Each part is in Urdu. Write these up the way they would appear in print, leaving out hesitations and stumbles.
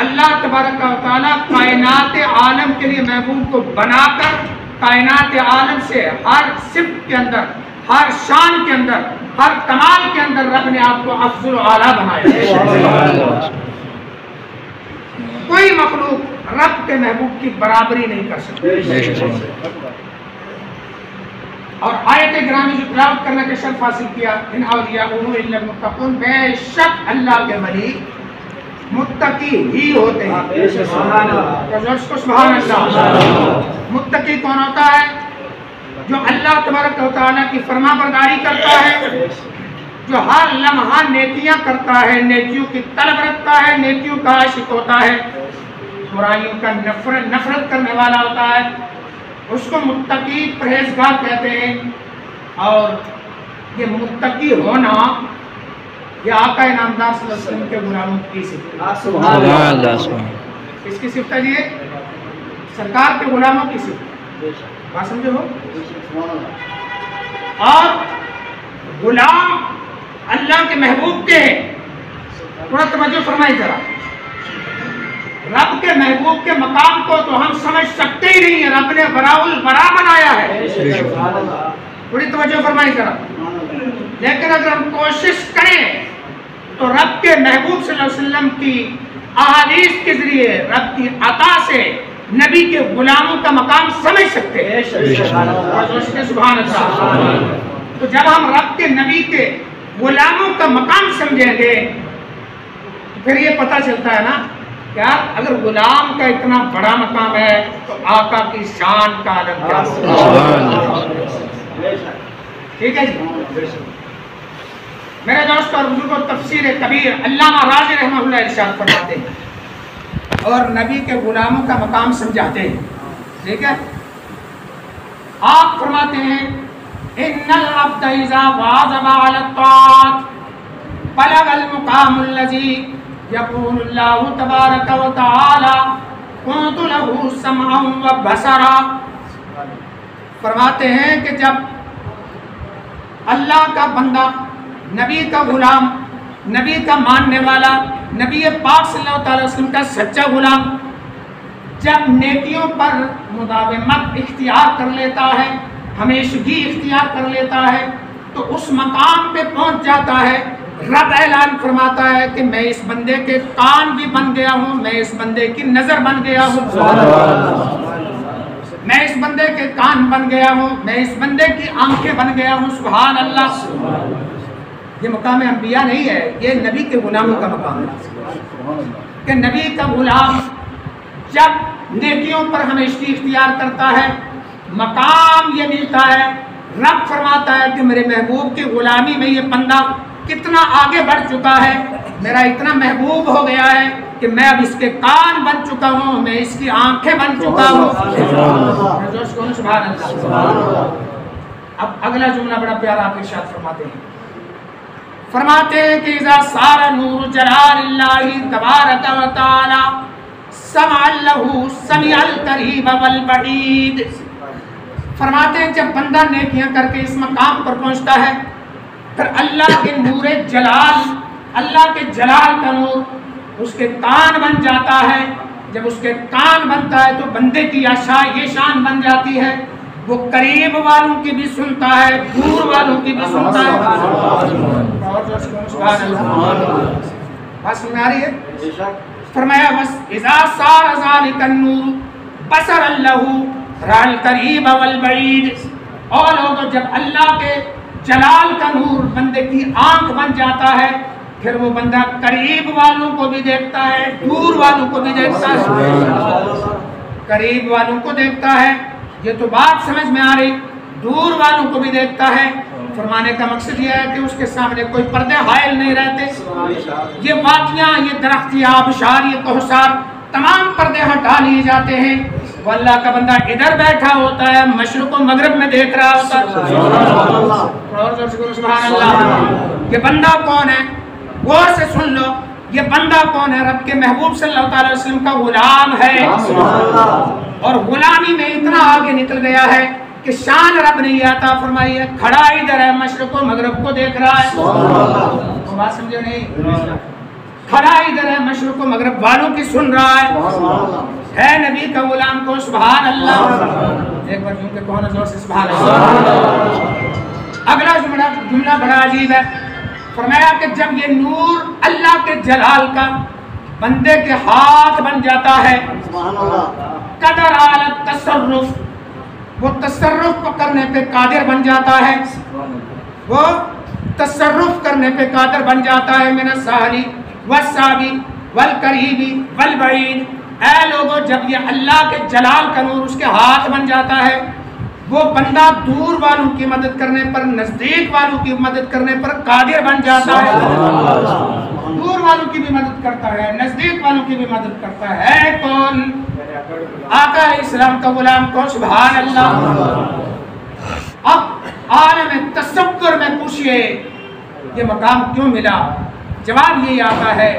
اللہ تبارک و تعالیٰ کائنات عالم کے لیے محبوب کو بنا کر کائنات عالم سے ہر صفت کے اندر، ہر شان کے اندر، ہر کمال کے اندر رب نے آپ کو افضل و اعلیٰ بنایا۔ کوئی مخلوق رب کے محبوب کی برابری نہیں کر سکتی۔ اور آیت گرامی جو تلاوت کرنے کا شرف حاصل کیا، ان اولیاء الا المتقون، بے شک اللہ کے ولی متقی ہی ہوتے ہیں۔ سبحان اللہ۔ متقی کون ہوتا ہے؟ جو اللہ تبارک و تعالیٰ کی فرما برداری کرتا ہے، جو ہر لمحہ نیکیاں کرتا ہے، نیکیوں کی طلب رکھتا ہے، نیکیوں کا عاشق ہوتا ہے، برائیوں کا نفرت کرنے والا ہوتا ہے، اس کو متقی پرہیزگار کہتے ہیں۔ اور یہ متقی ہونا یہ آقا انعامدار صلی اللہ علیہ وسلم کے غلاموں کی صفت ہے۔ سبحان اللہ۔ کس کی صفت ہے یہ؟ سرکار کے غلاموں کی صفت۔ بات سمجھے ہو؟ اور غلام اللہ کے محبوب کے ہیں۔ تھوڑا توجہ فرمائی ذرا، رب کے محبوب کے مقام کو تو ہم سمجھ سکتے ہی نہیں ہیں، رب نے براء البراء بنایا ہے۔ تھوڑی توجہ فرمائی ذرا، لیکن اگر ہم کوشش کریں تو رب کے محبوب صلی اللہ علیہ وسلم کی احادیث کے ذریعے رب کی عطا سے نبی کے غلاموں کا مقام سمجھ سکتے ہیں۔ سبحان اللہ۔ تو جب ہم رب کے نبی کے غلاموں کا مقام سمجھیں گے پھر یہ پتہ چلتا ہے نا کیا اگر غلام کا اتنا بڑا مقام ہے تو آقا کی شان کا عالم کیا ہوگا۔ ٹھیک ہے جی میرے دوست اور بزرگوں، تفسیر کبیر علامہ رازی رحمہ اللہ ارشاد فرماتے ہیں اور نبی کے غلاموں کا مقام سمجھاتے ہیں۔ ٹھیک ہے، آپ فرماتے ہیں ان العبد اذا واظب على الطاعات بلغ المقام الذي يقول الله تبارك وتعالى كنت له سمعا وبصرا۔ فرماتے ہیں کہ جب اللہ کا بندہ، نبی کا غلام، نبی کا ماننے والا، نبی پاک صلی اللہ علیہ وسلم کا سچا غلام جب نیکیوں پر مداومت اختیار کر لیتا ہے، ہمیشگی اختیار کر لیتا ہے، تو اس مقام پہ پہنچ جاتا ہے۔ رب اعلان فرماتا ہے کہ میں اس بندے کے کان بھی بن گیا ہوں، میں اس بندے کی نظر بن گیا ہوں، میں اس بندے کے کان بن گیا ہوں، میں اس بندے کی آنکھیں بن گیا ہوں۔ سبحان اللہ۔ یہ مقام انبیاء نہیں ہے، یہ نبی کے غلاموں کا مقام ہے کہ نبی کا غلام جب نیکیوں پر ہمیشگی اختیار کرتا ہے مقام یہ ملتا ہے۔ رب فرماتا ہے کہ میرے محبوب کی غلامی میں یہ بندہ کتنا آگے بڑھ چکا ہے، میرا اتنا محبوب ہو گیا ہے کہ میں اب اس کے کان بن چکا ہوں، میں اس کی آنکھیں بن چکا ہوں۔ سبحان اللہ۔ اب اگلا جملہ بڑا پیارا آپ ارشاد فرماتے ہیں، فرماتے ہیں کہ اذا صار نور جلال اللہ تبارک و تعالی سمع له سمع القریب والبعید۔ فرماتے ہیں جب بندہ نیکیاں کر کے اس مقام پر پہنچتا ہے پھر اللہ کے نور جلال، اللہ کے جلال کا نور اس کے کان بن جاتا ہے۔ جب اس کے کان بنتا ہے تو بندے کی یہ شان بن جاتی ہے، وہ قریب والوں کی بھی سنتا ہے، دور والوں کی بھی سنتا ہے۔ بات سمجھ میں آ رہی ہے؟ فرمایا بس اذا صار ذلك النور بصر له رأى القریب والبعید۔ اور لوگوں جب اللہ کے جلال کا نور بندے کی آنکھ بن جاتا ہے پھر وہ بندہ قریب والوں کو بھی دیکھتا ہے، دور والوں کو بھی دیکھتا ہے۔ قریب والوں کو دیکھتا ہے، یہ تو بات سمجھ میں آ رہی، دور والوں کو بھی دیکھتا ہے۔ فرمانے کا مقصد یہ ہے کہ اس کے سامنے کوئی پردے حائل نہیں رہتے۔ یہ وادیاں، یہ درخت، یہ آبشار، یہ کوثر، تمام پردے ہٹا لیے جاتے ہیں۔ وہ اللہ کا بندہ ادھر بیٹھا ہوتا ہے، مشرق و مغرب میں دیکھ رہا ہوتا ہے۔ سبحان اللہ۔ یہ بندہ کون ہے؟ غور سے سن لو، یہ بندہ کون ہے؟ رب کے محبوب صلی اللہ علیہ وسلم کا غلام ہے، اور غلامی میں اتنا آگے نکل گیا ہے کہ شان رب نے یہ عطا فرمائی ہے، کھڑا ادھر ہے، مشرق و مغرب کو دیکھ رہا ہے۔ بات سمجھے نہیں؟ کھڑا ادھر ہے مشرق و مغرب والوں کی سن رہا ہے نبی کا غلام کو سبحان اللہ. ایک بار جن کے کون زور سے سبحان اللہ. اگلا جملہ بڑا عجیب ہے. فرمایا کہ جب یہ نور اللہ کے جلال کا بندے کے ہاتھ بن جاتا ہے قدر عالت تصرف، وہ تصرف کرنے پہ قادر بن جاتا ہے، وہ تصرف کرنے پہ قادر بن جاتا ہے. من الساہلی والسابی والقریبی والبعید. اے لوگوں جب یہ اللہ کے جلال کا نور اس کے ہاتھ بن جاتا ہے وہ بندہ دور والوں کی مدد کرنے پر، نزدیک والوں کی مدد کرنے پر قادر بن جاتا ہے. دور والوں کی بھی مدد کرتا ہے، نزدیک والوں کی بھی مدد کرتا ہے. کون؟ آقا علیہ السلام کا غلام کو سبحان اللہ. اب عالم تصور میں پوچھئے یہ مقام کیوں ملا؟ جواب یہی آتا ہے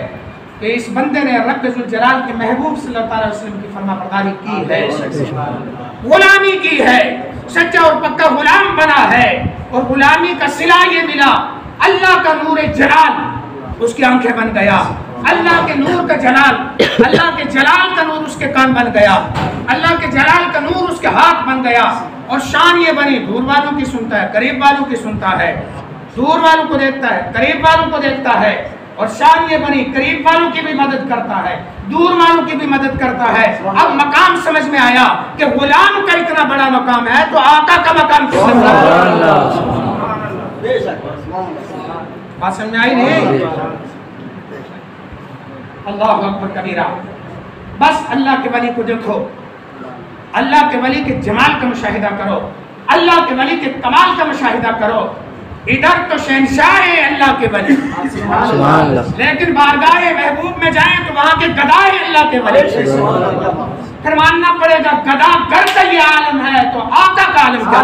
کہ اس بندے نے رب ذوالجلال کے محبوب صلی اللہ علیہ وسلم کی فرما برداری کی ہے، غلامی کی ہے، سچا اور پکا غلام بنا ہے، اور غلامی کا صلہ یہ ملا اللہ کا نور جلال اس کی آنکھیں بن گیا، اللہ کے نور کا جلال، اللہ کے جلال کا نور اس کے کان بن گیا، اللہ کے جلال کا نور اس کے ہاتھ بن گیا. اور شان یہ بنی دور والوں کی سنتا ہے، قریب والوں کی سنتا ہے، دور والوں کو دیکھتا ہے، قریب والوں کو دیکھتا ہے. اور شان یہ بنی قریب والوں کی بھی مدد کرتا ہے، دور والوں کی بھی مدد کرتا ہے. اب مقام سمجھ میں آیا کہ غلام کا اتنا بڑا مقام ہے تو آقا کا مقام کس طرح؟ بات سمجھ میں آئی نہیں؟ اللہ اکبر کبیرہ. بس اللہ کے ولی کو دیکھو، اللہ کے ولی کے جمال کا مشاہدہ کرو، اللہ کے ولی کے کمال کا مشاہدہ کرو. ادھر تو شہنشاہ ہے اللہ کے ولی، لیکن بارگاہ محبوب میں جائیں تو وہاں کے گدا ہے اللہ کے ولی. پھر ماننا پڑے گا گدا گر کا یہ عالم ہے تو آقا کا عالم کیا؟